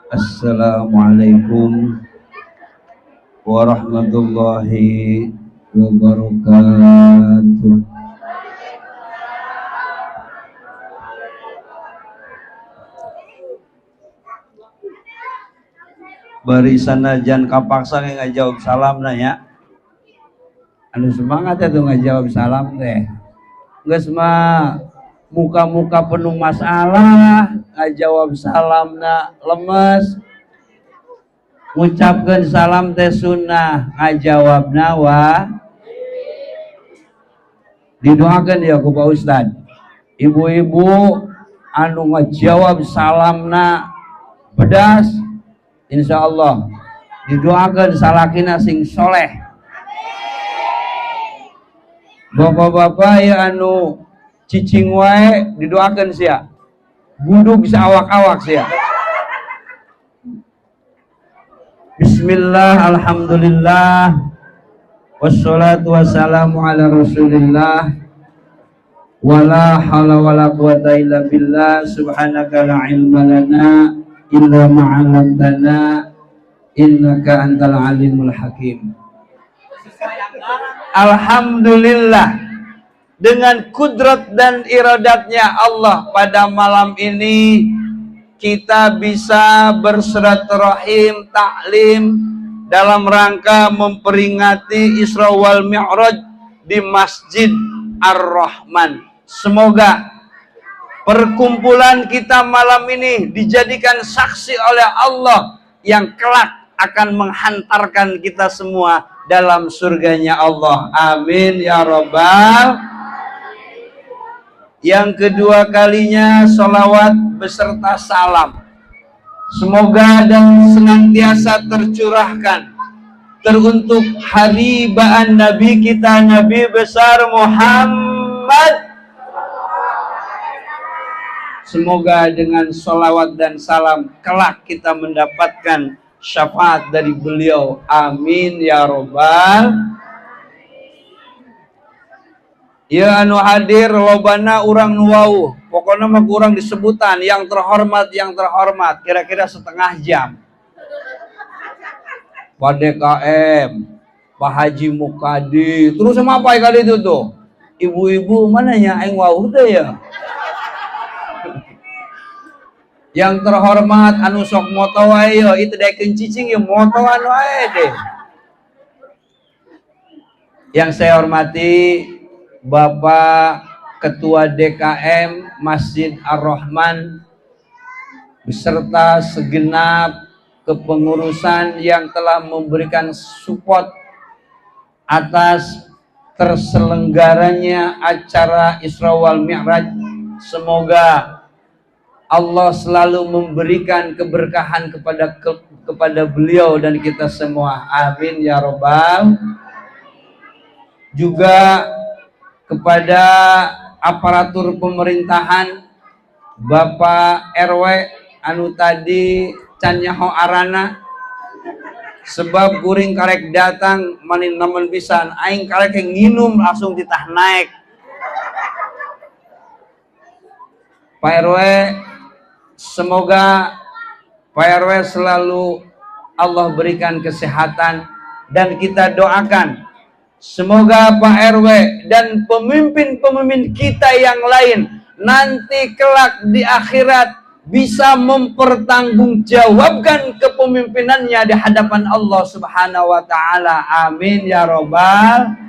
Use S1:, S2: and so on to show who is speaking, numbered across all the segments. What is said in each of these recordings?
S1: Assalamualaikum warahmatullahi wabarakatuh. Bari sanajan kapaksa ngajawab salam nanya. Anu semangat ya tuh ngajawab salam teh. Geus mah muka-muka penuh masalah ngajawab salamna lemes. Ngucapkeun salam teh sunnah, ngajawabna wa didoakeun ya ku Pak Ustad. Ibu-ibu anu ngajawab salamna pedas, insyaallah didoakeun salakina sing soleh. Bapak-bapak ya anu cicing wae didoakeun sia. Budu bisa awak-awak sia. Bismillah, alhamdulillah, wassalatu wassalamu ala rasulillah, wala hawla wala quwata illa billah, subhanaka la ilma lana illa ma'alamtana, innaka antal alimul hakim. Alhamdulillah, dengan kudrat dan iradatnya Allah pada malam ini kita bisa bersilaturahim taklim dalam rangka memperingati Isra wal Mi'raj di Masjid Ar-Rahman. Semoga perkumpulan kita malam ini dijadikan saksi oleh Allah yang kelak akan menghantarkan kita semua dalam surganya Allah. Amin ya Rabbal. Yang kedua kalinya sholawat beserta salam semoga dan senantiasa tercurahkan teruntuk haribaan Nabi kita, Nabi besar Muhammad. Semoga dengan sholawat dan salam kelak kita mendapatkan syafaat dari beliau. Amin ya Rabbal. Ya anu hadir lobana urang nuwauh, pokoknya mah kurang disebutan yang terhormat, kira-kira setengah jam. Pak DKM, Pak Haji Mukadi, terus sama apa kali itu tuh? Ibu-ibu mana ya aing wauh teh ya? Yang terhormat anu sok moto wae yo, itu daekeun cicing ya moto anu wae deh. Yang saya hormati Bapak Ketua DKM Masjid Ar-Rahman beserta segenap kepengurusan yang telah memberikan support atas terselenggaranya acara Isra wal Mi'raj. Semoga Allah selalu memberikan keberkahan kepada beliau dan kita semua. Amin ya Rabbal. Juga kepada aparatur pemerintahan, Bapak RW anu tadi can nyaho arana sebab kuring karek datang manin namun pisan aing karek nginum langsung ditah naik. Pak RW, semoga Pak RW selalu Allah berikan kesehatan dan kita doakan semoga Pak RW dan pemimpin-pemimpin kita yang lain nanti kelak di akhirat bisa mempertanggungjawabkan kepemimpinannya di hadapan Allah Subhanahu wa taala. Amin ya Rabbal.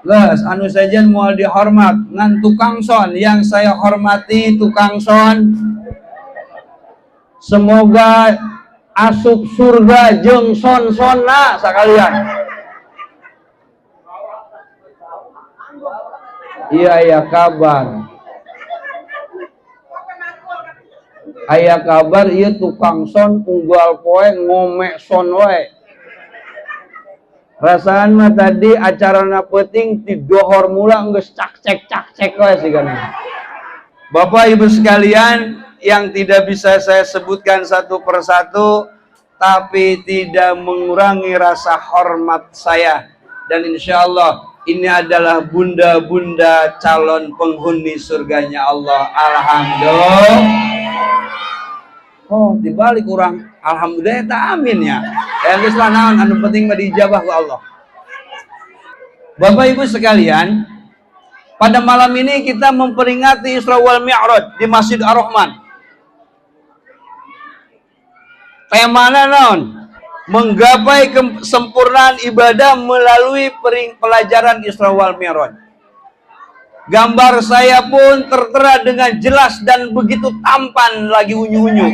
S1: Geus anu sajen moal dihormat ngan tukang son yang saya hormati tukang son. Semoga asup surga jeung son-sonna sakalian. Iya kabar. Aya kabar ieu tukang son unggal poe ngome son wae. Rasaan mah tadi acarana peuting ti dohor mula geus cak-cek wae sigana. Bapak Ibu sekalian yang tidak bisa saya sebutkan satu persatu tapi tidak mengurangi rasa hormat saya dan insyaallah ini adalah bunda-bunda calon penghuni surganya Allah. Alhamdulillah. Oh, dibalik kurang. Alhamdulillah tak amin ya. Yang Islam naon anu penting mah diijabah ku Allah. Bapak Ibu sekalian, pada malam ini kita memperingati Isra wal Mi'raj di Masjid Ar-Rahman. Temana naon? Menggapai kesempurnaan ibadah melalui pelajaran Isra wal Mi'raj. Gambar saya pun tertera dengan jelas dan begitu tampan lagi unyu-unyu.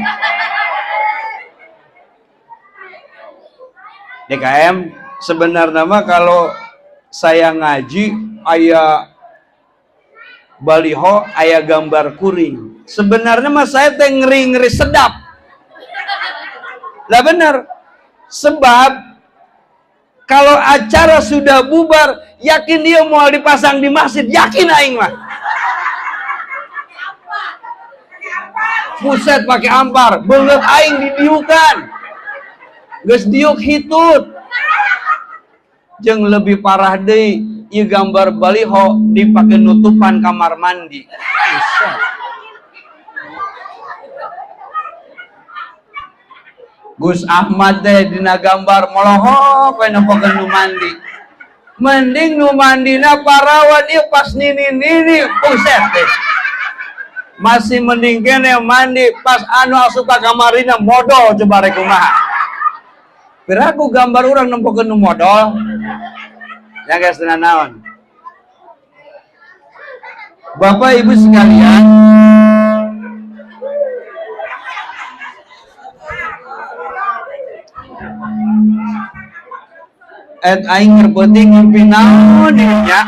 S1: DKM sebenarnya mah kalau saya ngaji aya baliho, aya gambar kuring. Sebenarnya mah saya teh ngeri-ngeri sedap. Lah bener. Sebab kalau acara sudah bubar, yakin dia mau dipasang di masjid, yakin aing mah. Buset pakai ampar, beungeut aing didiukan. Geus diuk hitut. Jeung lebih parah deui, ieu gambar baliho dipake nutupan kamar mandi. Buset. Gus Ahmad teh dina gambar molohok we nempokeun nu mandi. Mending nu mandina parawan ieu pas nini-nini buset teh. Masih mending kene mandi pas anu asup ka kamarina modal coba rek kumaha. Piraku gambar urang nempokeun nu modal. Ya guys, tenan naon. Bapak Ibu sekalian, aing ngerbeuting ngimpi naon dinya.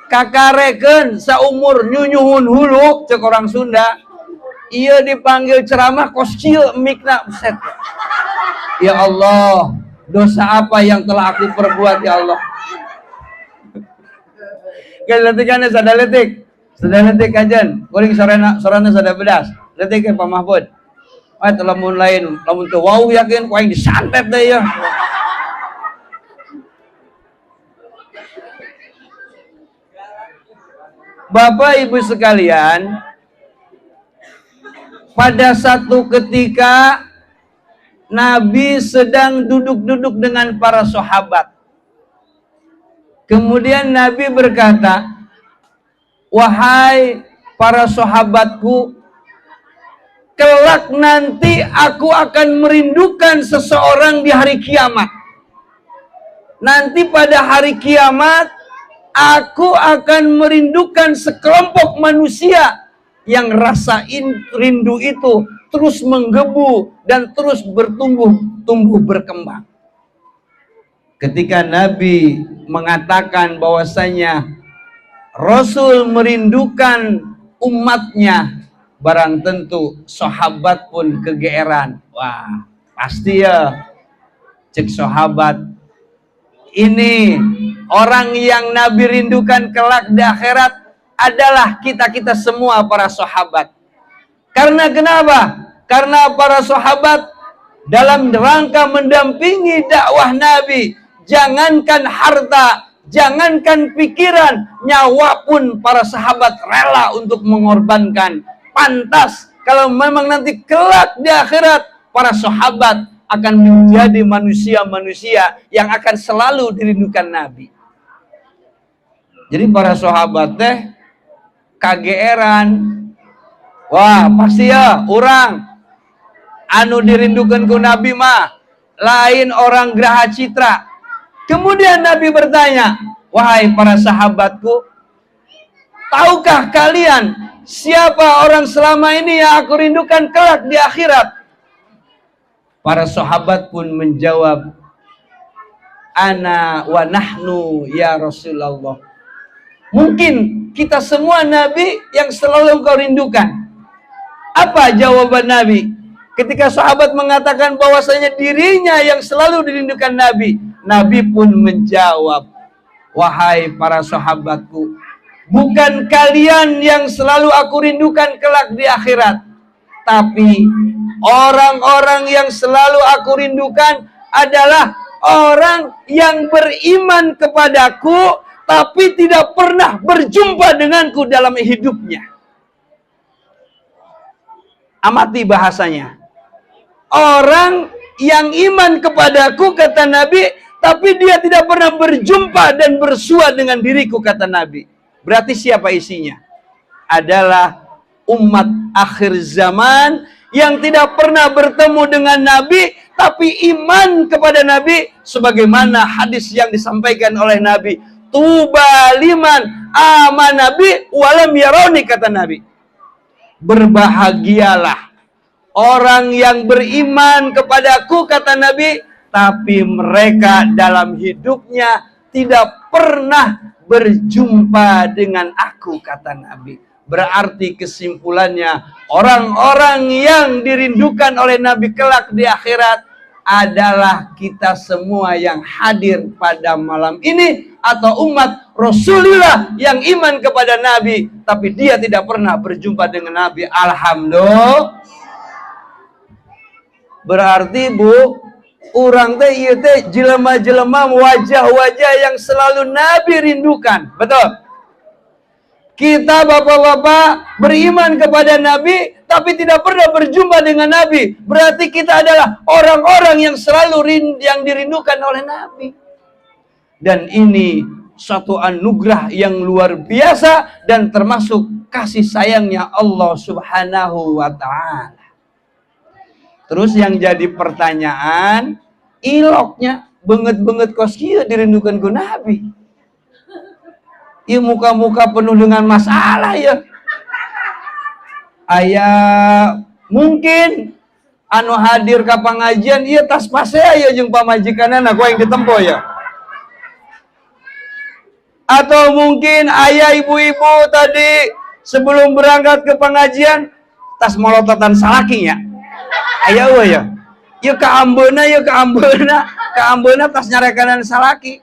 S1: Kakarekeun saumur nyunyuhun hulu cek orang Sunda. Ieu dipanggil ceramah kos kieu mikna buset. Ya Allah, dosa apa yang telah aku perbuat ya Allah. Keletikannya sada letik. Sada letik kajen. Kuring sorana sada bedas. Letik Pak Mahfud. Lamun lain, lamun teu wau yakin ku aing disantet deui ya. Bapak Ibu sekalian, pada satu ketika Nabi sedang duduk-duduk dengan para sahabat. Kemudian Nabi berkata, "Wahai para sahabatku, kelak nanti aku akan merindukan seseorang di hari kiamat. Nanti pada hari kiamat, aku akan merindukan sekelompok manusia yang rasa rindu itu terus menggebu dan terus tumbuh berkembang." Ketika Nabi mengatakan bahwasanya Rasul merindukan umatnya, barang tentu sahabat pun kegeeran. Wah, pasti ya cek sahabat, ini orang yang Nabi rindukan kelak di akhirat adalah kita-kita semua para sahabat. Karena kenapa? Karena para sahabat dalam rangka mendampingi dakwah Nabi, jangankan harta, jangankan pikiran, nyawa pun para sahabat rela untuk mengorbankan. Pantas kalau memang nanti kelak di akhirat para sahabat akan menjadi manusia-manusia yang akan selalu dirindukan Nabi. Jadi para sahabat teh kageeran. Wah, pasti ya orang anu dirindukan ku Nabi mah lain orang Graha Citra. Kemudian Nabi bertanya, "Wahai para sahabatku, tahukah kalian siapa orang selama ini yang aku rindukan kelak di akhirat?" Para sahabat pun menjawab, "Ana wa nahnu ya Rasulullah." Mungkin kita semua Nabi yang selalu engkau rindukan. Apa jawaban Nabi? Ketika sahabat mengatakan bahwasanya dirinya yang selalu dirindukan Nabi, Nabi pun menjawab, "Wahai para sahabatku, bukan kalian yang selalu aku rindukan kelak di akhirat, tapi orang-orang yang selalu aku rindukan adalah orang yang beriman kepadaku tapi tidak pernah berjumpa denganku dalam hidupnya." Amati bahasanya. Orang yang iman kepadaku, kata Nabi, tapi dia tidak pernah berjumpa dan bersua dengan diriku, kata Nabi. Berarti siapa isinya? Adalah umat akhir zaman yang tidak pernah bertemu dengan Nabi, tapi iman kepada Nabi, sebagaimana hadis yang disampaikan oleh Nabi. Tuba liman aman Nabi walam yaroni, kata Nabi. Berbahagialah orang yang beriman kepadaku, kata Nabi, tapi mereka dalam hidupnya tidak pernah berjumpa dengan aku, kata Nabi. Berarti kesimpulannya, orang-orang yang dirindukan oleh Nabi kelak di akhirat adalah kita semua yang hadir pada malam ini, atau umat Rasulullah yang iman kepada Nabi tapi dia tidak pernah berjumpa dengan Nabi. Alhamdulillah. Berarti Bu, orang teh ieu teh jelema-jelema wajah-wajah yang selalu Nabi rindukan. Betul? Kita bapak-bapak beriman kepada Nabi tapi tidak pernah berjumpa dengan Nabi. Berarti kita adalah orang-orang yang selalu yang dirindukan oleh Nabi. Dan ini suatu anugerah yang luar biasa dan termasuk kasih sayangnya Allah Subhanahu wa ta'ala. Terus yang jadi pertanyaan, iloknya banget-banget kos kieu dirindukan ku Nabi. Ieu muka-muka penuh dengan masalah ya. Aya mungkin anu hadir ke pengajian ieu tas pase aya jeung pamajikanana ku yang ditempo ya. Atau mungkin ayah ibu-ibu tadi sebelum berangkat ke pengajian tas molototan salakinya. Aya eueuh ya. Ieu ka ambeuna tas nyarekanan salaki.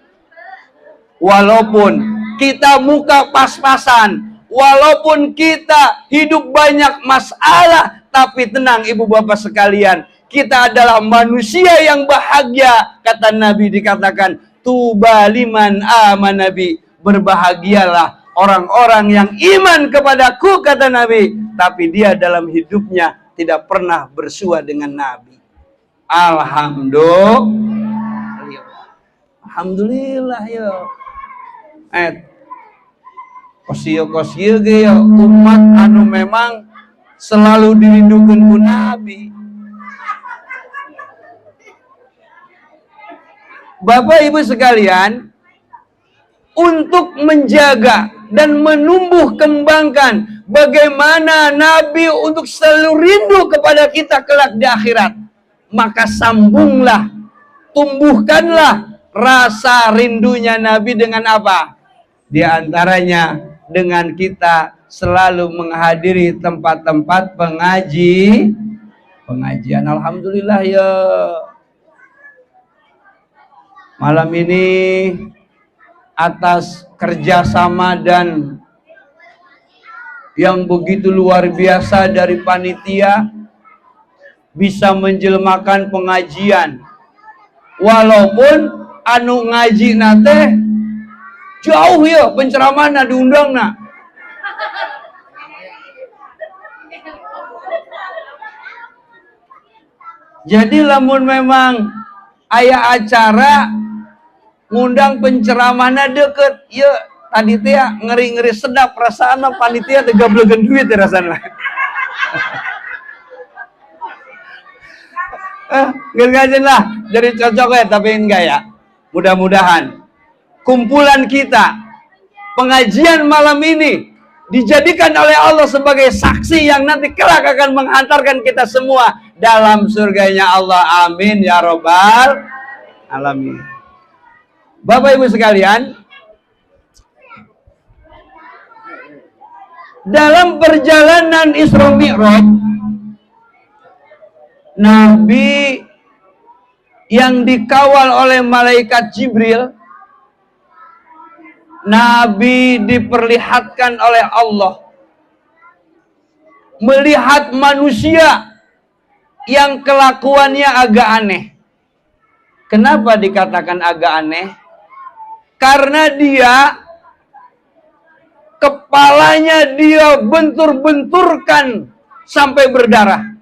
S1: Walaupun kita muka pas-pasan, walaupun kita hidup banyak masalah, tapi tenang ibu bapak sekalian, kita adalah manusia yang bahagia. Kata Nabi, dikatakan tuba liman aman Nabi, berbahagialah orang-orang yang iman kepadaku, kata Nabi, tapi dia dalam hidupnya tidak pernah bersua dengan Nabi. Alhamdulillah ya. Kosio ge ya umat anu memang selalu dirindukan ku Nabi. Bapak Ibu sekalian, untuk menjaga dan menumbuh kembangkan bagaimana Nabi untuk selalu rindu kepada kita kelak di akhirat, maka sambunglah, tumbuhkanlah rasa rindunya Nabi dengan apa? Di antaranya dengan kita selalu menghadiri tempat-tempat pengajian. Alhamdulillah ya. Malam ini atas kerjasama dan yang begitu luar biasa dari panitia bisa menjelmakan pengajian. Walaupun anu ngaji nate jauh ya penceramahna diundangna. Jadi lamun memang aya acara ngundang penceramahna deket, ya tadi teh ngeri-ngeri sedap rasana panitia teh gablegan duit ya rasana. Ngergajen lah, jadi cocok ya, tapi enggak ya. Mudah-mudahan kumpulan kita, pengajian malam ini dijadikan oleh Allah sebagai saksi yang nanti kelak akan menghantarkan kita semua dalam surganya Allah. Amin ya robbal alamin. Bapak Ibu sekalian, dalam perjalanan Isra Mi'raj, Nabi yang dikawal oleh malaikat Jibril, Nabi diperlihatkan oleh Allah melihat manusia yang kelakuannya agak aneh. Kenapa dikatakan agak aneh? Karena dia kepalanya dia bentur-benturkan sampai berdarah.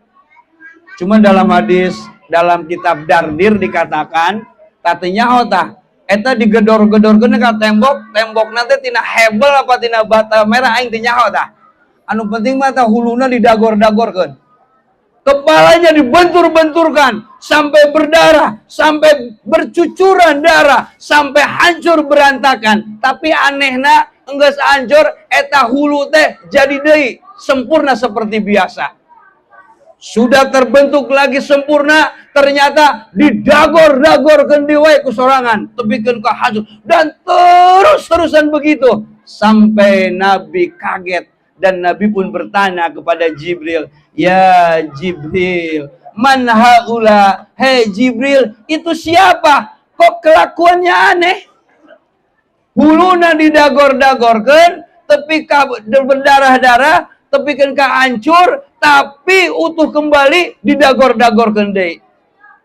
S1: Cuma dalam hadis, dalam kitab Dardir dikatakan, tatinya hota, eta digedor-gedorkeun ka tembok, tembok nanti tina hebel apa tina bata merah aing teu nyaho tah. Anu penting mah tah huluna didagor-dagorkeun. Kepalanya dibentur-benturkan sampai berdarah, sampai bercucuran darah, sampai hancur berantakan. Tapi anehna enggeus hancur eta hulu teh jadi deui sempurna seperti biasa. Sudah terbentuk lagi sempurna, ternyata didagor-dagorkeun deui wae ku sorangan, tepikeun ka hancur dan terus-terusan begitu sampai Nabi kaget dan Nabi pun bertanya kepada Jibril, "Ya Jibril, man haula?" Hei Jibril, itu siapa? Kok kelakuannya aneh? Huluna didagor-dagorkeun, tepi ka berdarah-darah, tepikeun ka hancur, tapi utuh kembali didagor-dagorkeun deui.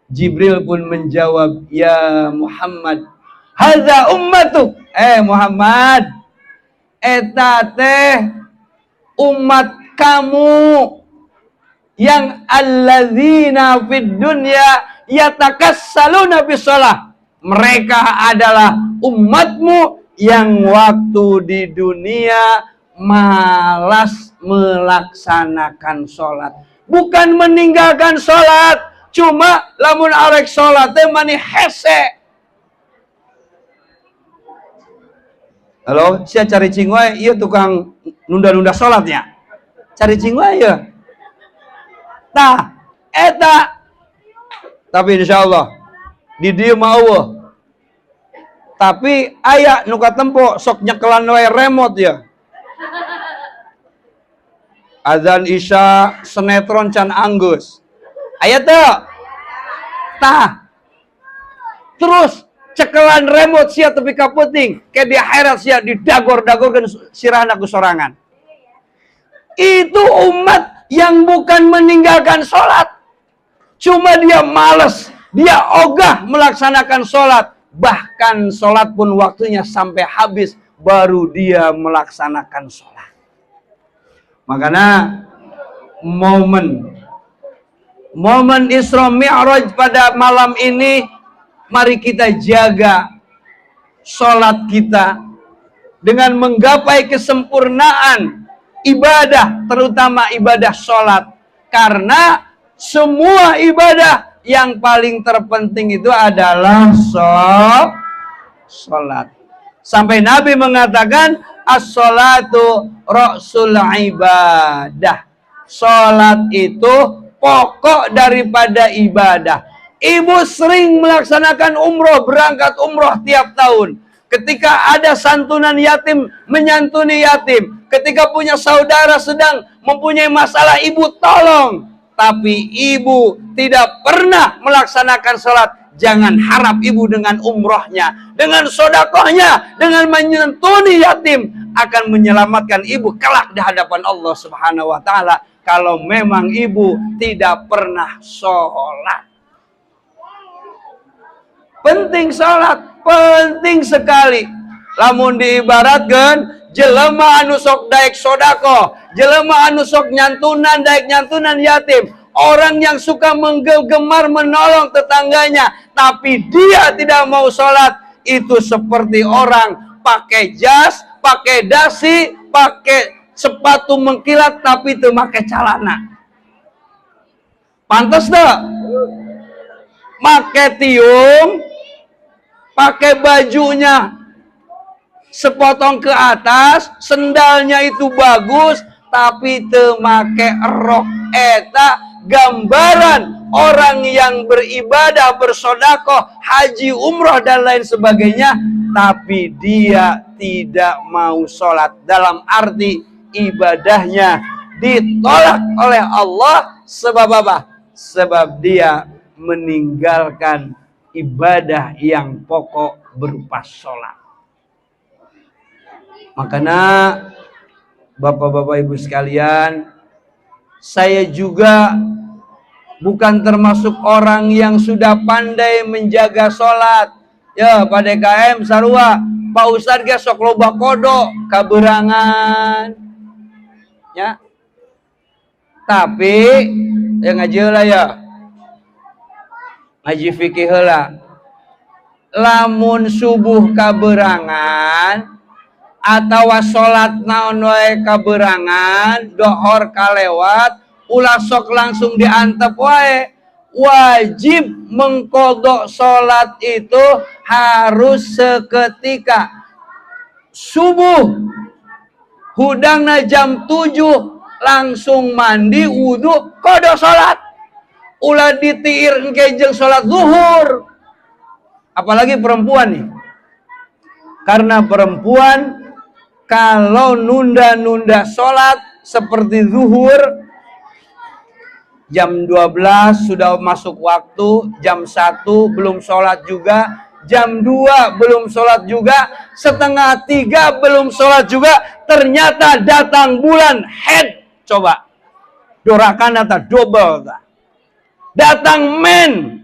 S1: Jibril pun menjawab, "Ya Muhammad, hadza ummatuk." Muhammad, eta teh umat kamu yang alladzina fid dunya yatakassaluna bisalah. Mereka adalah umatmu yang waktu di dunia malas melaksanakan sholat. Bukan meninggalkan sholat, cuma lamun arek sholat teh mani hese. Halo, sia cari cingwai, iya tukang nunda-nunda sholatnya. Cari cingwai ya. Nah, eta. Tapi insya Allah di dieu mah eueuh. Tapi aya nu katempo sok nyekelan wae remote ya. Azan isya sinetron can anggeus. Aya teu? Tah. Terus cekelan remote sia tepi ka peuting, ke di akhirat sia didagor-dagorkeun sirahna ku sorangan. Itu umat yang bukan meninggalkan sholat, cuma dia malas, dia ogah melaksanakan sholat, bahkan sholat pun waktunya sampai habis baru dia melaksanakan sholat. Makanya momen Isra Mi'raj pada malam ini, mari kita jaga sholat kita dengan menggapai kesempurnaan ibadah, terutama ibadah sholat. Karena semua ibadah yang paling terpenting itu adalah sholat. Sampai Nabi mengatakan, as-sholatu ra'sul ibadah. Sholat itu pokok daripada ibadah. Ibu sering melaksanakan umroh, berangkat umroh tiap tahun. Ketika ada santunan yatim, menyantuni yatim. Ketika punya saudara sedang mempunyai masalah, ibu tolong. Tapi ibu tidak pernah melaksanakan sholat. Jangan harap ibu dengan umrohnya, dengan sodakohnya, dengan menyantuni yatim akan menyelamatkan ibu kelak di hadapan Allah Subhanahu wa Ta'ala. Kalau memang ibu tidak pernah sholat. Penting sholat, penting sekali. Lamun diibaratkan, jelema anu sok daek sodako, jelema anu sok nyantunan daek nyantunan yatim, orang yang suka menggemar menolong tetangganya, tapi dia tidak mau sholat, itu seperti orang pakai jas, pakai dasi, pakai sepatu mengkilat, tapi itu pakai celana. Pantas dah? Pakai tiung, pakai bajunya sepotong ke atas, sendalnya itu bagus, tapi teu make rok. Eta gambaran orang yang beribadah, bersodakoh, haji, umroh dan lain sebagainya, tapi dia tidak mau sholat. Dalam arti ibadahnya ditolak oleh Allah. Sebab apa? Sebab dia meninggalkan ibadah yang pokok berupa sholat. Makanya Bapak-bapak Ibu sekalian, saya juga bukan termasuk orang yang sudah pandai menjaga sholat. Ya, Pak DKM sarua, Pak Ustadz ge sok loba kodok, kaberangan. Ya. Tapi ya ngaji lah ya. ngaji fikih heula. Lamun subuh kaberangan atawa salat naon wae kaberangan, dohor kalewat, ulah sok langsung diantep wae. Wajib mengkodok salat itu harus seketika. Subuh hudangna jam 7 langsung mandi wudu kodok salat. Ulah ditiir engke jeung salat zuhur. Apalagi perempuan nih. Karena perempuan kalau nunda-nunda sholat seperti zuhur, jam 12 sudah masuk waktu, jam 1 belum sholat juga, jam 2 belum sholat juga, setengah 3 belum sholat juga, ternyata datang bulan head. Coba, dorakan atau double. Datang men.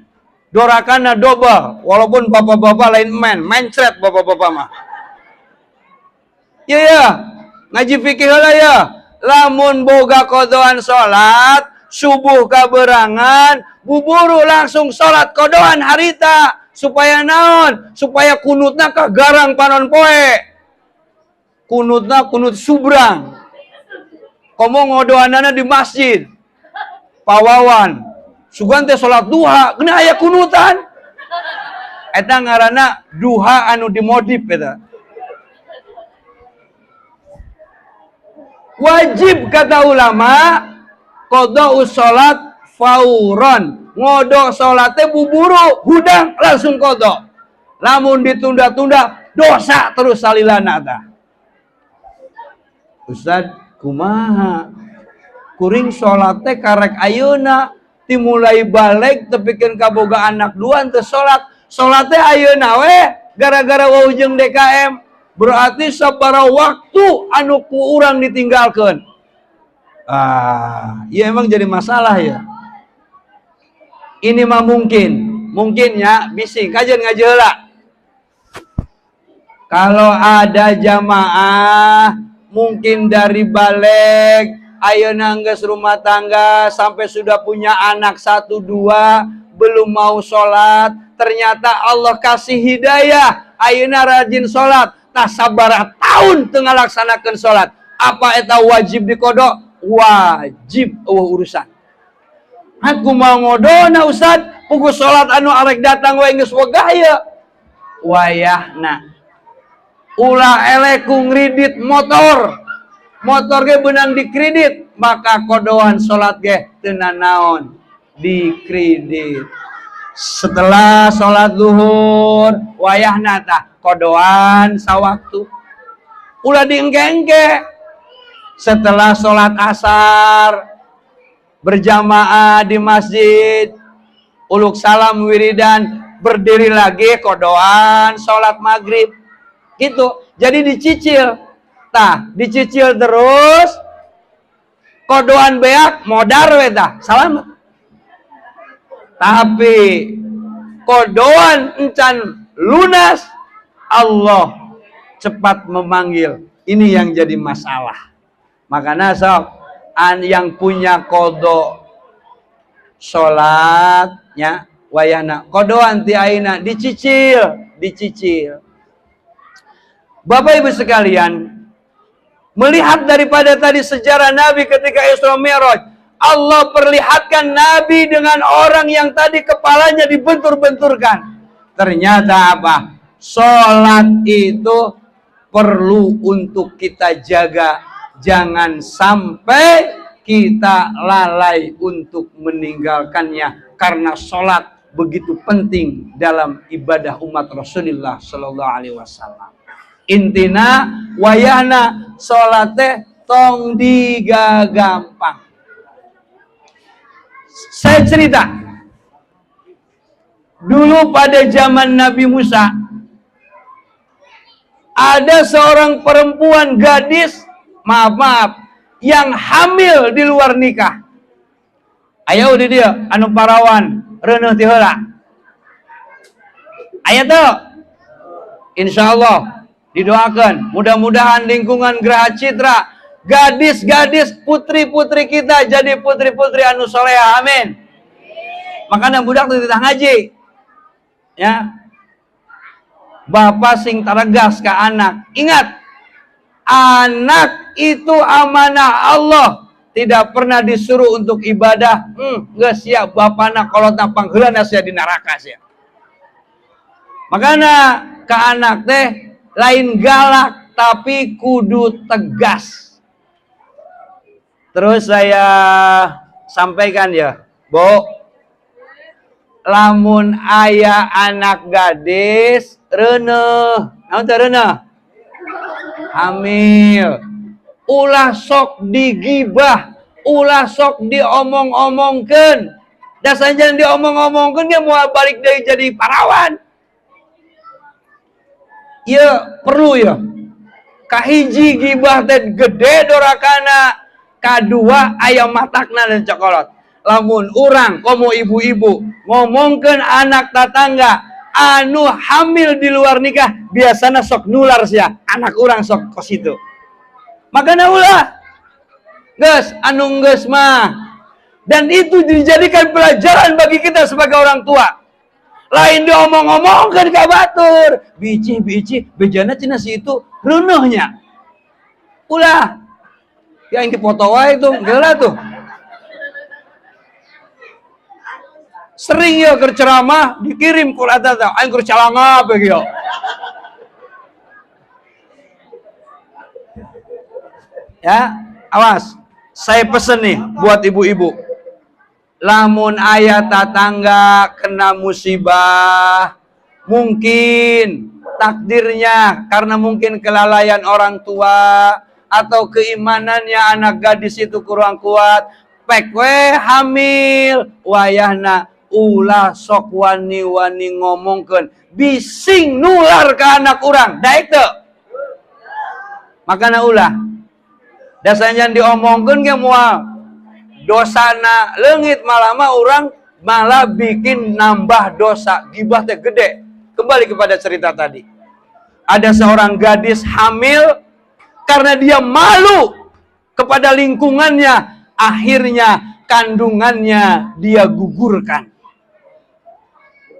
S1: Dorakana double, walaupun bapak-bapak lain mencret bapak-bapak mah. Ya, ngaji fikih lah ya. Lamun boga kodoan sholat, subuh kaberangan, buburu langsung sholat kodoan harita. Supaya naon? Supaya kunutna kagarang panon poe. Kunutna kunut subrang. Komo ngodoanana di masjid. Pawawan. Sugan teh salat duha, geuna aya kunutan. Eta ngaranna duha anu dimodif eta. Wajib kata ulama qada salat fauron. Ngodok salat teh buburu, hudang langsung qada. Lamun ditunda-tunda dosa terus salilana tah. Ustaz, kumaha? Kuring salat teh karek ayeuna dimulai balik tepikeun kaboga anak duan teu salat. Salat teh ayeuna we gara-gara wau jeung DKM. Berarti sabaraha waktu anu ku urang ditinggalkeun. Iya emang jadi masalah ya. Ini mah mungkinnya bisi kajian ngaji heula. Kalau ada jamaah mungkin dari balik ayeuna geus rumah tangga sampai sudah punya anak 1-2 belum mau sholat, ternyata Allah kasih hidayah ayeuna rajin sholat, tah sabaraha tahun teu ngalaksanakeun sholat. Apa eta wajib dikodok? Wajib urusan. Aku mau ngodona Ustaz, pugu sholat anu arek datang wae geus wegah ye. Wayahna ulah elek ku ngridit motor ge benang dikredit, maka kodoan sholat ge teu naon dikredit. Setelah sholat zuhur wayahna tah kodoan sawaktu ulah diengke-engke. Setelah sholat asar berjamaah di masjid, uluk salam wiridan, berdiri lagi kodoan sholat maghrib gitu. Jadi dicicil. Tah, dicicil terus kodoan beak modar we tah, salamet. Tapi kodoan encan lunas, Allah cepat memanggil. Ini yang jadi masalah. Makanya sok yang punya kodo sholatnya wayana kodoan ti aina dicicil. Bapak Ibu sekalian, melihat daripada tadi sejarah Nabi ketika Isra Mi'raj, Allah perlihatkan Nabi dengan orang yang tadi kepalanya dibentur-benturkan. Ternyata apa? Sholat itu perlu untuk kita jaga. Jangan sampai kita lalai untuk meninggalkannya. Karena sholat begitu penting dalam ibadah umat Rasulullah Sallallahu Alaihi Wasallam. Intina wayahna sholat teh tong digagampang. Saya cerita dulu pada zaman Nabi Musa ada seorang perempuan gadis, maaf yang hamil di luar nikah. Ayo di dia anu parawan reuneuh ti heula. Aya teu? Insyaallah didoakan, mudah-mudahan lingkungan Geraha Citra, gadis-gadis putri-putri kita jadi putri-putri anu soleha, amin. Makanya budak teu ditah ngaji. Ya. Bapak sing taragas ke anak. Ingat, anak itu amanah Allah. Tidak pernah disuruh untuk ibadah. Geus siap bapana kolot napang heula sia di neraka sia. Makanya ke anak teh lain galak tapi kudu tegas. Terus saya sampaikan ya, Bo, lamun aya anak gadis reuneuh, naon teh reuneuh? Hamil. Ulah sok digibah, ulah sok diomong-omongkeun. Da sanjan diomong-omongkeun ge moal balik deui jadi parawan. Ya perlu ya. Kahiji gibah teh gede dorakana, kadua aya matakna dan cokolot. Lamun urang komo ibu-ibu ngomongkeun anak tetangga anu hamil di luar nikah, biasana sok nular sia anak urang sok kos itu. Makanya ulah geus anu geus mah, dan itu dijadikan pelajaran bagi kita sebagai orang tua. Lain diomong-omongkeun ka batur, biji-biji bejana cenah si itu reuneuhnya. Ulah yang dipoto wae tuh, geula tuh. Sering ya keur ceramah dikirim ku eta teh, aing keur calanga bae yo. Ya, awas. Saya pesen nih buat ibu-ibu. Lamun aya tatangga kena musibah, mungkin takdirnya karena mungkin kelalaian orang tua atau keimanannya anak gadis itu kurang kuat, pek we hamil, wayahna ulah sok wani-wani ngomongkeun, bising nular ke anak urang, daek teu? Makana ulah dasarnya diomongkeun ge moal dosana leungit, malah mah urang malah bikin nambah dosa. Gibah teh gede. Kembali kepada cerita tadi. Ada seorang gadis hamil karena dia malu kepada lingkungannya, akhirnya kandungannya dia gugurkan.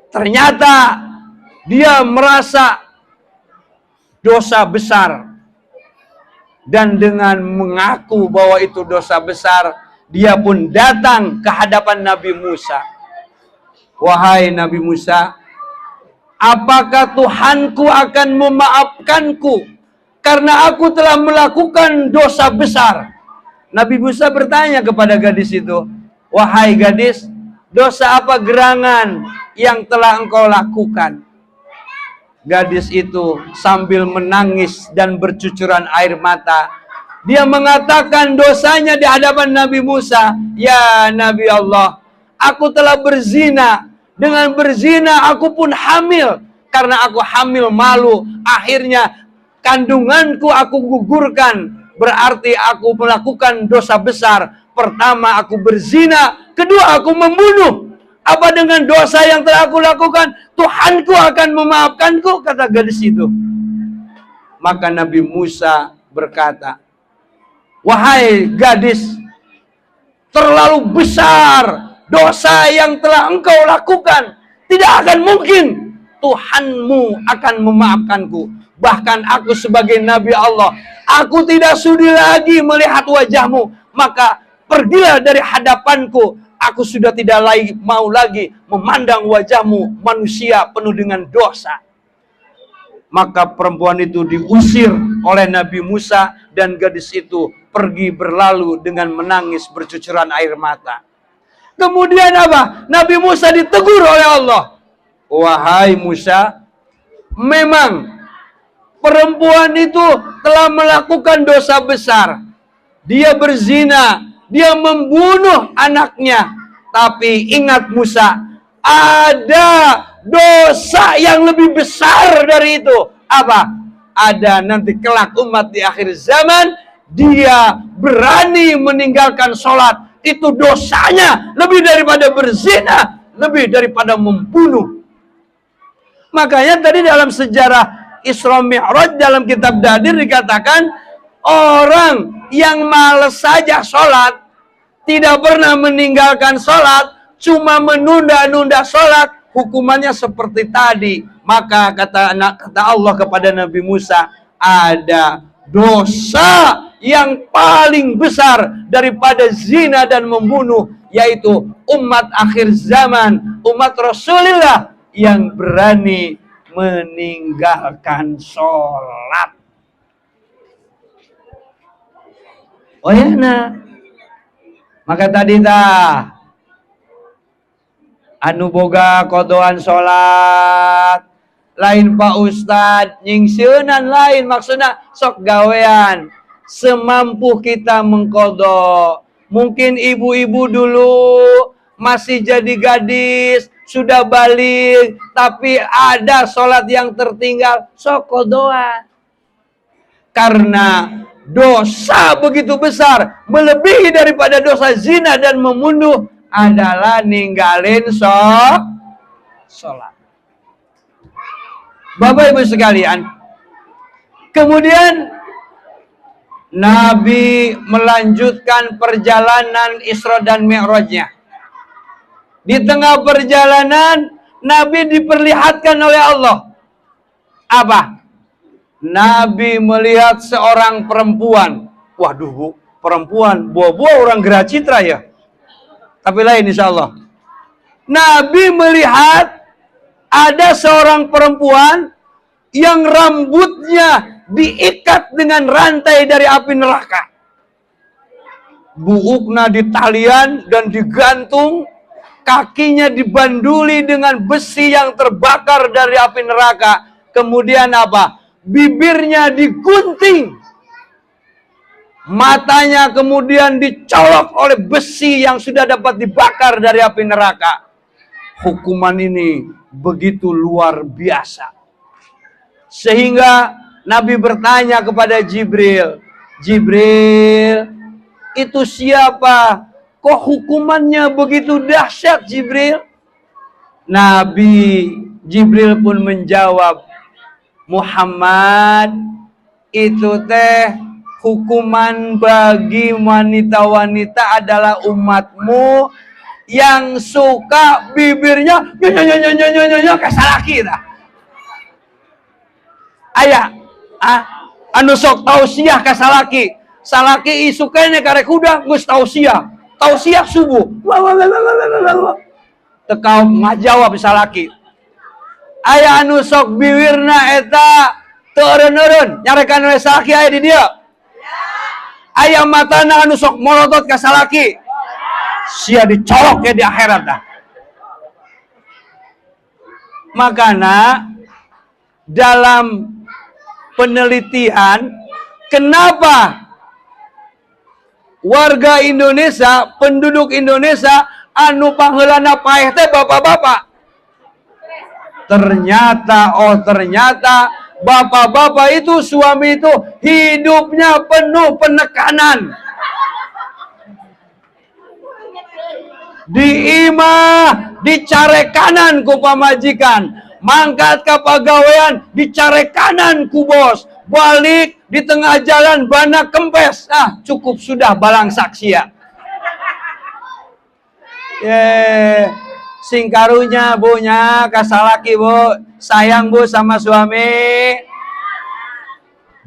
S1: Ternyata dia merasa dosa besar. Dan dengan mengaku bahwa itu dosa besar, dia pun datang ke hadapan Nabi Musa. Wahai Nabi Musa, apakah Tuhanku akan memaafkanku karena aku telah melakukan dosa besar? Nabi Musa bertanya kepada gadis itu, wahai gadis, dosa apa gerangan yang telah engkau lakukan? Gadis itu sambil menangis dan bercucuran air mata, dia mengatakan dosanya di hadapan Nabi Musa, ya Nabi Allah, aku telah berzina. Dengan berzina aku pun hamil. Karena aku hamil malu, akhirnya kandunganku aku gugurkan. Berarti aku melakukan dosa besar. Pertama aku berzina, kedua aku membunuh. Apa dengan dosa yang telah aku lakukan Tuhanku akan memaafkanku? Kata gadis itu. Maka Nabi Musa berkata, wahai gadis, terlalu besar dosa yang telah engkau lakukan. Tidak akan mungkin Tuhanmu akan memaafkanku. Bahkan aku sebagai Nabi Allah, aku tidak sudi lagi melihat wajahmu. Maka pergilah dari hadapanku. Aku sudah tidak mau lagi memandang wajahmu, manusia penuh dengan dosa. Maka perempuan itu diusir oleh Nabi Musa dan gadis itu pergi berlalu dengan menangis bercucuran air mata. Kemudian apa? Nabi Musa ditegur oleh Allah. Wahai Musa, memang perempuan itu telah melakukan dosa besar. Dia berzina, dia membunuh anaknya. Tapi ingat Musa, ada dosa yang lebih besar dari itu. Apa? Ada nanti kelak umat di akhir zaman, dia berani meninggalkan sholat. Itu dosanya lebih daripada berzina, lebih daripada membunuh. Makanya tadi dalam sejarah Isra Mi'raj dalam kitab Dadir dikatakan, orang yang malas saja sholat, tidak pernah meninggalkan sholat, cuma menunda-nunda sholat, hukumannya seperti tadi. Maka kata Allah kepada Nabi Musa, ada dosa yang paling besar daripada zina dan membunuh, yaitu umat akhir zaman, umat Rasulullah yang berani meninggalkan sholat. Oh ya, nah. Maka tadi anu boga kodoan sholat lain Pak Ustad, nyingsieunan lain, maksudnya sok gawean semampu kita mengkodok. Mungkin ibu-ibu dulu masih jadi gadis, sudah balik, tapi ada sholat yang tertinggal, sok kodoan. Karena dosa begitu besar, melebihi daripada dosa zina dan membunuh, adalah ninggalin sholat. Bapak Ibu sekalian, kemudian Nabi melanjutkan perjalanan Isra dan Mi'rajnya. Di tengah perjalanan, Nabi diperlihatkan oleh Allah. Apa? Nabi melihat seorang perempuan. Waduh, Bu, perempuan, buah-buah orang Gerah Citra ya. Tapi lain insya Allah. Nabi melihat ada seorang perempuan yang rambutnya diikat dengan rantai dari api neraka. Buukna di talian dan digantung, kakinya dibanduli dengan besi yang terbakar dari api neraka. Kemudian apa? Bibirnya digunting, matanya kemudian dicolok oleh besi yang sudah dapat dibakar dari api neraka. Hukuman ini begitu luar biasa, sehingga Nabi bertanya kepada Jibril, Jibril, itu siapa? Kok hukumannya begitu dahsyat, Jibril? Nabi Jibril pun menjawab, Muhammad, itu teh hukuman bagi wanita-wanita adalah umatmu yang suka bibirnya kayak salaki dah. Ayah, anu sok tausiah ka salaki. Salaki isukene karek kuda geus tausiah subuh. Tekau ngajawab salaki. Aya anu sok bibirna eta teu eureun-eureun, nyarekan we salaki aya di dieu. Aya matana anu sok molotot ka salaki. Sia dicolok ya di akhirat dah. Makana dalam penelitian, kenapa warga Indonesia, penduduk Indonesia anu pangheulana paeh teh bapak-bapak? Ternyata bapak-bapak itu, suami itu hidupnya penuh penekanan. Diimah, dicare kanan ku pamajikan, mangkat ke pagawean, dicare kanan ku bos, balik di tengah jalan bana kempes, cukup sudah balang saksia. Singkarunya bunya kasalaki bu, sayang bu sama suami.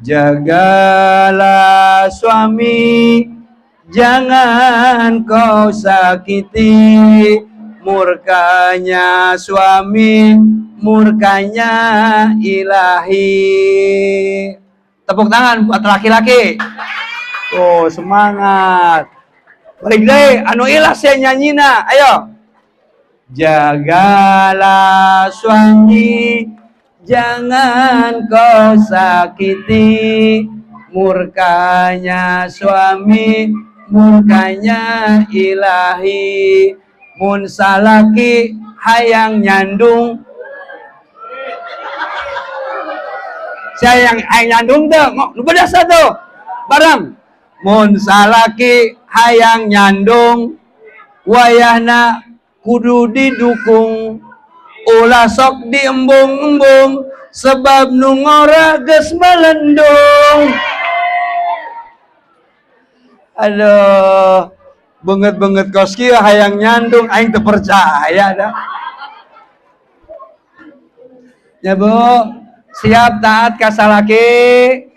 S1: Jagalah suami, jangan kau sakiti, murkanya suami, murkanya ilahi. Tepuk tangan buat laki-laki. Oh, semangat. Balik deh, anu ilas ya nyanyina, ayo. Jagalah suami, jangan kau sakiti, murkanya suami, murkanya ilahi. Mun salaki hayang nyandung, saya yang nyandung tuh, lu beda satu barang. Mun salaki hayang nyandung, wayahna kudu didukung, ulah sok diembung-embung, sebab nu ngora geus melendung. Aduh, Banget koski hayang nyandung aing teu percaya dah. Ya Bu, siap taat ka salaki?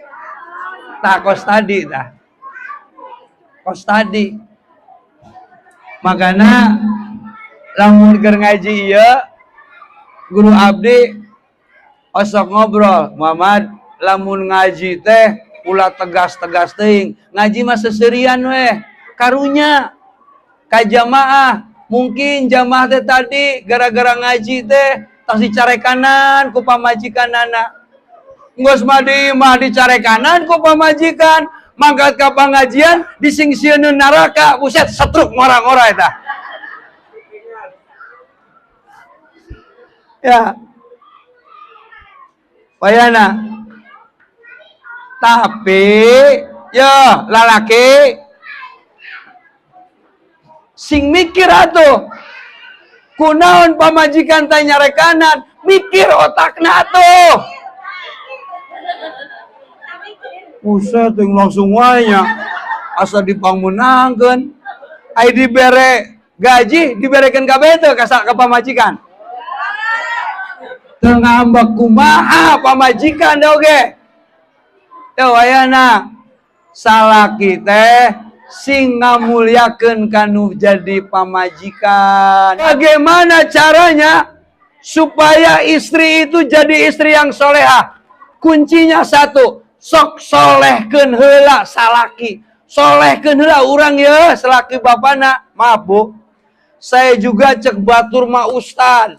S1: Tak kos tadi dah. Kos tadi. Makana lamun keur ngaji ieu guru abdi osok ngobrol, Muhammad lamun ngaji teh ulah tegas-tegas teuing. Ngaji mah seserian weh, karunya ka jamaah. Mungkin jamaah teh tadi gara-gara ngaji teh tas dicarekanan ku pamajikanana. Geus mah dicarekanan ku pamajikan, mangkat ka pangajian disingsieuneun neraka, buset setruk ngora-ngora eta. Ya. Wayana. Tapi ya lalaki sing mikir atuh. Kunaon pamajikan teh nyarekanan, mikir otakna atuh. Buset yang langsung wanya asa dipangmenangkeun. Ai dibere gaji diberekeun kabeh teu ka pamajikan. Teu ngambek kumaha pamajikan teh oge. Teu ayana salaki teh sing ngamulyakeun kanu jadi pamajikan. Bagaimana caranya supaya istri itu jadi istri yang solehah? Kuncinya satu, sok solehkeun heula salaki. Solehkeun heula urang ye salaki bapana. Maaf Bu, saya juga cek batur ma ustad.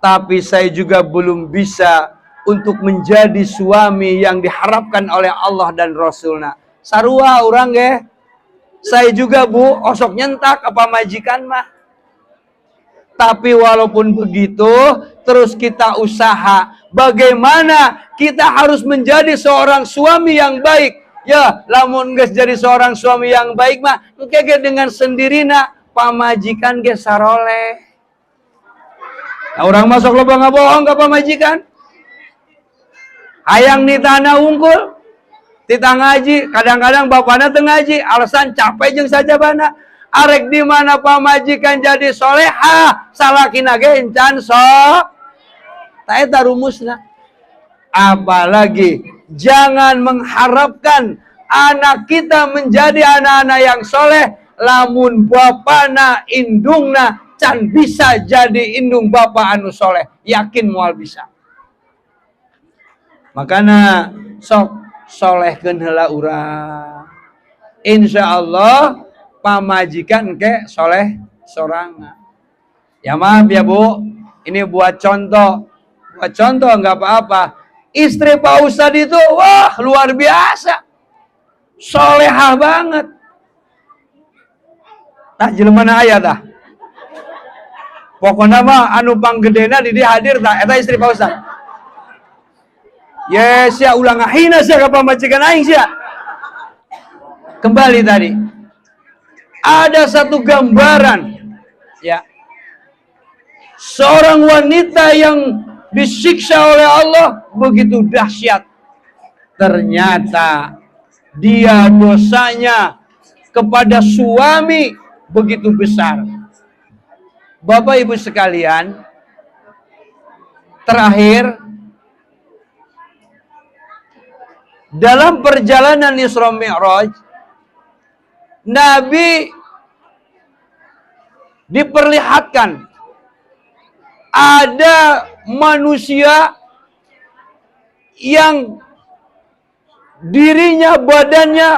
S1: Tapi saya juga belum bisa untuk menjadi suami yang diharapkan oleh Allah dan Rasulnya. Sarua urang ge. Saya juga Bu, osok nyentak apa majikan mah. Tapi walaupun begitu, terus kita usaha. Bagaimana kita harus menjadi seorang suami yang baik. Ya, lamun geus jadi seorang suami yang baik mah, engke ge dengan sendirina pamajikan ge saroleh. Nah, orang masuk loba ngabohong ka pamajikan. Hayang nitana unggul, tita ngaji, kadang-kadang bapana teu ngaji, alasan capek jeung sajabana. Arek di mana pamajikan jadi soleha, salakina ge encan sok. Ta eta rumusna. Apalagi jangan mengharapkan anak kita menjadi anak-anak yang soleh, lamun bapana indungna can bisa jadi indung bapa anu soleh. Yakin moal bisa. Makana sok solehkeun heula urang. Insyaallah pamajikan ke soleh sorangan. Ya maaf ya Bu, ini buat contoh. Buat contoh nggak apa-apa. Istri Pak Ustadz itu wah luar biasa. Solehah banget. Nah jelema aya tah. Pokoknya mah anu panggedena di dia hadir tah eta istri Pak Ustadz. Yes ya ulah ngahina sia ka pamajikan aing sia. Kembali tadi. Ada satu gambaran ya. Seorang wanita yang disiksa oleh Allah begitu dahsyat. Ternyata dia dosanya kepada suami begitu besar. Bapak Ibu sekalian, terakhir dalam perjalanan Isra Mi'raj, Nabi diperlihatkan ada manusia yang dirinya, badannya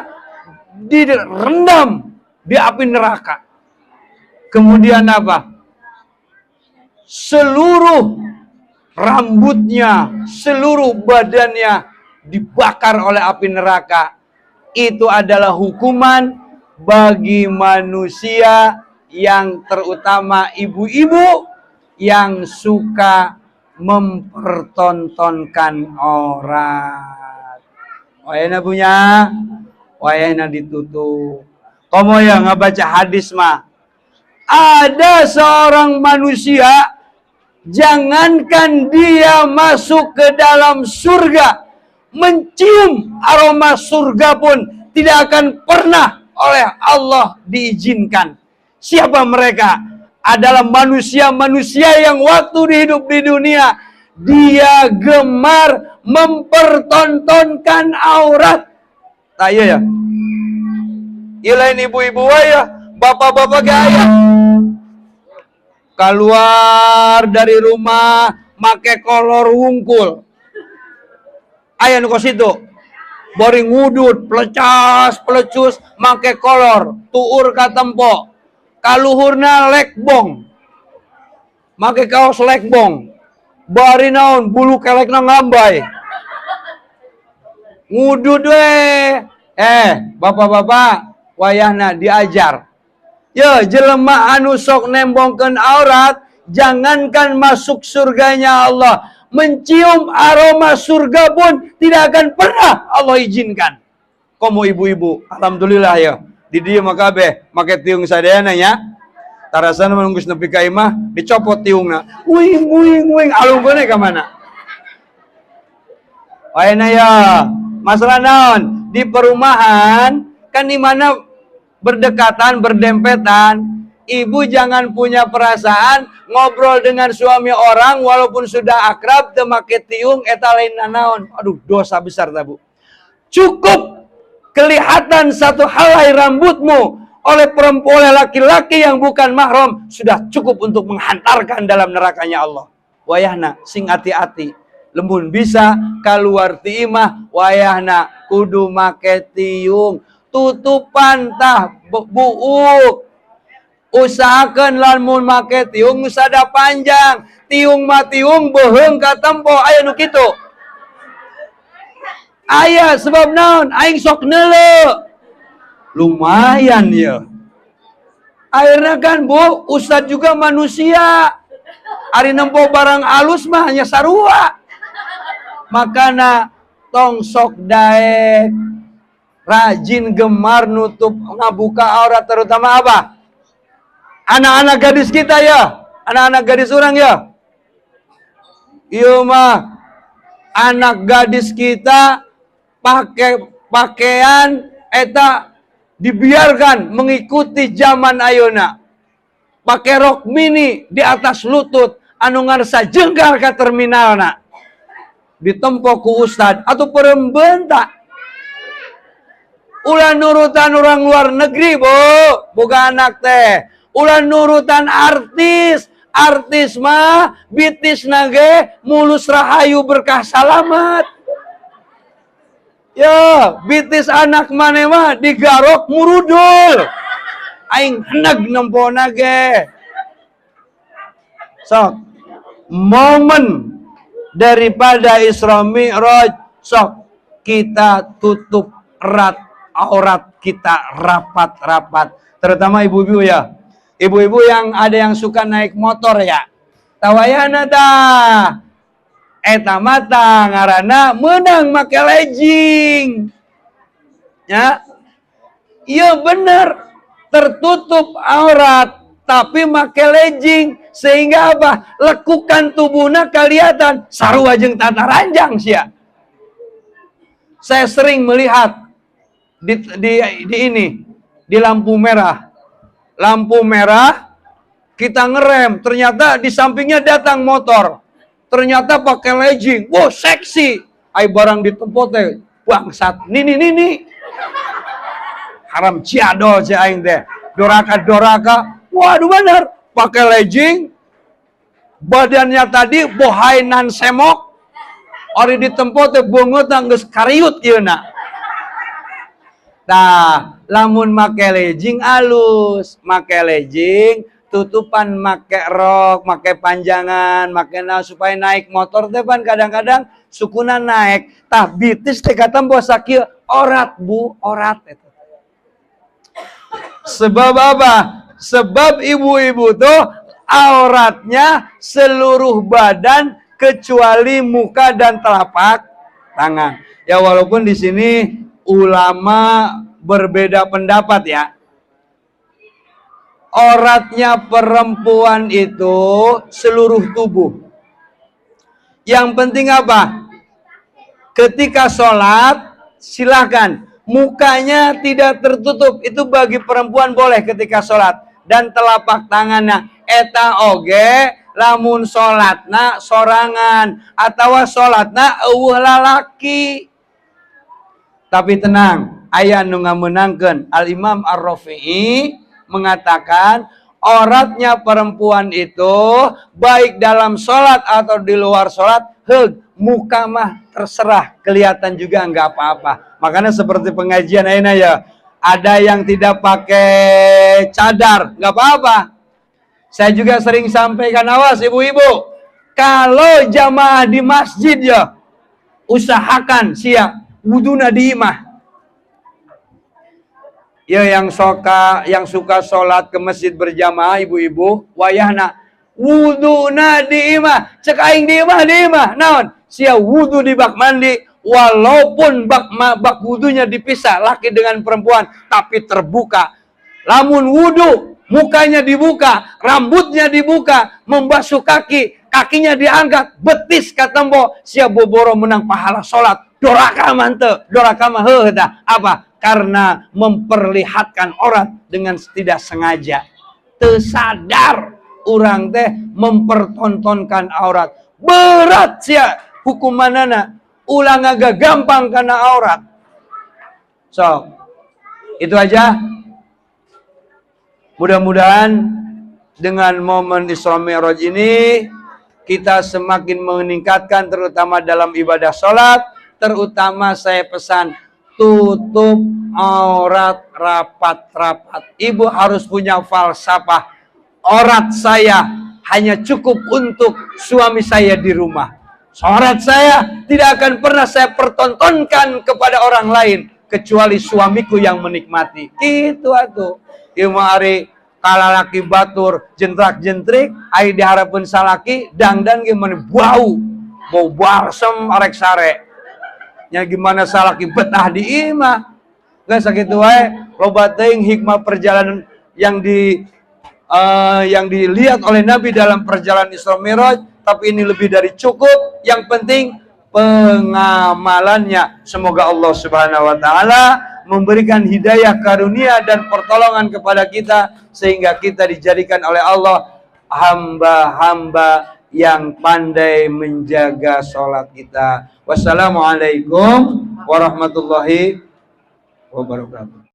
S1: direndam di api neraka. Kemudian apa? Seluruh rambutnya, seluruh badannya dibakar oleh api neraka. Itu adalah hukuman bagi manusia yang terutama ibu-ibu yang suka mempertontonkan orang. Wayana punya, wayana ditutup. Komo yang ngebaca hadis mah. Ada seorang manusia, jangankan dia masuk ke dalam surga, mencium aroma surga pun tidak akan pernah oleh Allah diizinkan. Siapa mereka? Adalah manusia-manusia yang waktu hidup di dunia dia gemar mempertontonkan aurat. Nah iya ya. Ilain ibu-ibu ya, bapak-bapak gaya. Keluar dari rumah make kolor wungkul. Aya nu kositu. Boring ngudut, pelecas, pelecus, make kolor, tuur ka tempo. Kaluhurna lekbong. Make kaos lekbong. Bari naon bulu kelekna ngambay. Ngudut we. Bapak-bapak, wayahna diajar. Ya, jelema anu sok nembongkeun aurat, jangankan masuk surganya Allah, mencium aroma surga pun tidak akan pernah Allah izinkan. Komo ibu-ibu, alhamdulillah ya. Di dieu mah kabeh make tiung sadayana nya. Tarasana menunggu nepi ka imah, dicopot tiungna. Uing uing uing alungkeun ka mana? Wayana ya, masalah naon? Di perumahan kan di mana berdekatan, berdempetan, ibu jangan punya perasaan ngobrol dengan suami orang walaupun sudah akrab teu make tiung eta lain nanaon. Aduh, dosa besar tabu. Cukup kelihatan satu helai rambutmu oleh perempuan, oleh laki-laki yang bukan mahram sudah cukup untuk menghantarkan dalam nerakanya Allah. Wayahna sing hati-hati. Lembun bisa keluar ti imah, wayahna kudu make tiung. Tutupan tah buuk. Usahakeun lamun make tiung sada panjang. Tiung mah tiung beuheung ka tempo aya nu kitu. Aya sebab naon? Aing sok neuleuh. Lumayan ya. Akhirnya kan Bu, ustad juga manusia. Ari nempo barang alus mah hanya sarua. Makana tong sok daek. Rajin gemar nutup ngabuka aurat, terutama apa? Anak-anak gadis kita ya, anak-anak gadis orang ya. Iya mah anak gadis kita pakai pakaian eta dibiarkan mengikuti zaman ayeuna. Pakai rok mini di atas lutut anu ngarsa jengkar ka terminalna. Ditempo ku ustad atau perembenta. Ulah nurutan orang luar negeri, Bu. Boga anak teh. Ulah nurutan artis. Artis mah bitis nage mulus rahayu berkah salamet. Ya, bitis anak mane mah digarok murudul. Aing heneg nempo nage. Sok. Momen daripada Isra Mi'raj, sok kita tutup erat aurat kita rapat-rapat. Terutama ibu-ibu ya. Ibu-ibu yang ada yang suka naik motor ya. Tawayana dah. Eta mata ngaranna menang make legging. Ya. Iya bener. Tertutup aurat tapi make legging sehingga apa? Lekukan tubuhna kelihatan sarua jeung tata ranjang sia. Saya sering melihat di ini di lampu merah kita ngerem, ternyata di sampingnya datang motor, ternyata pakai legging, wow seksi, ai barang ditempot teh bangsat, nini haram ciado si aing teh, doraka, waduh bener, pakai legging, badannya tadi bohainan semok, ori ditempot teh bongot geus kariut ieu na. Nah, lamun make legging alus, make legging, tutupan make rok, make panjangan, make supaya naik motor teh pan kadang-kadang sukuna naik. Tah bitis teh kata bos sakieu orat Bu, orat eta. Sebab apa? Sebab ibu-ibu tuh auratnya seluruh badan kecuali muka dan telapak tangan. Ya walaupun di sini ulama berbeda pendapat ya. Auratnya perempuan itu seluruh tubuh. Yang penting apa? Ketika sholat silahkan mukanya tidak tertutup, itu bagi perempuan boleh ketika sholat. Dan telapak tangannya eta oge lamun sholatna sorangan atau sholatna eueuh lalaki. Tapi tenang, aya nu ngameunangkeun. Al Imam Ar-Rafi'i mengatakan auratnya perempuan itu baik dalam sholat atau di luar sholat, muka mah terserah, kelihatan juga nggak apa-apa. Makanya seperti pengajian ayeuna ya, ada yang tidak pakai cadar, nggak apa-apa. Saya juga sering sampaikan, awas ibu-ibu, kalau jamaah di masjid ya, usahakan siap wuduna di imah. Ya yang suka sholat ke masjid berjamaah ibu-ibu, wayahna wuduna di imah, cek aing di imah, naon? Sia wudu di bak mandi, walaupun bak wudunya dipisah laki dengan perempuan, tapi terbuka. Lamun wudu, mukanya dibuka, rambutnya dibuka, membasuh kaki, kakinya diangkat, betis katembo, sia boboro menang pahala sholat. Doraka mantep, doraka mah apa? Karena memperlihatkan aurat dengan tidak sengaja, tersadar orang teh mempertontonkan aurat. Berat sia hukumanana, ulang agak gampang karena aurat. So, itu aja. Mudah-mudahan dengan momen Isra Mi'raj ini kita semakin meningkatkan, terutama dalam ibadah sholat. Terutama saya pesan, tutup aurat rapat-rapat. Ibu harus punya falsafah. Aurat saya hanya cukup untuk suami saya di rumah. Aurat saya tidak akan pernah saya pertontonkan kepada orang lain kecuali suamiku yang menikmati. Gitu atuh. Ieu mah ari kalalaki batur jentrak-jentrik, ai diharapkeun salaki dangdan ge meni bau barsem arek sare. Nya gimana salaki betah di imah. Geus sakitu wae, loba teuing hikmah perjalanan yang dilihat oleh Nabi dalam perjalanan Isra Mi'raj, tapi ini lebih dari cukup. Yang penting pengamalannya. Semoga Allah Subhanahu wa taala memberikan hidayah, karunia dan pertolongan kepada kita sehingga kita dijadikan oleh Allah hamba-hamba yang pandai menjaga sholat kita. Wassalamualaikum warahmatullahi wabarakatuh.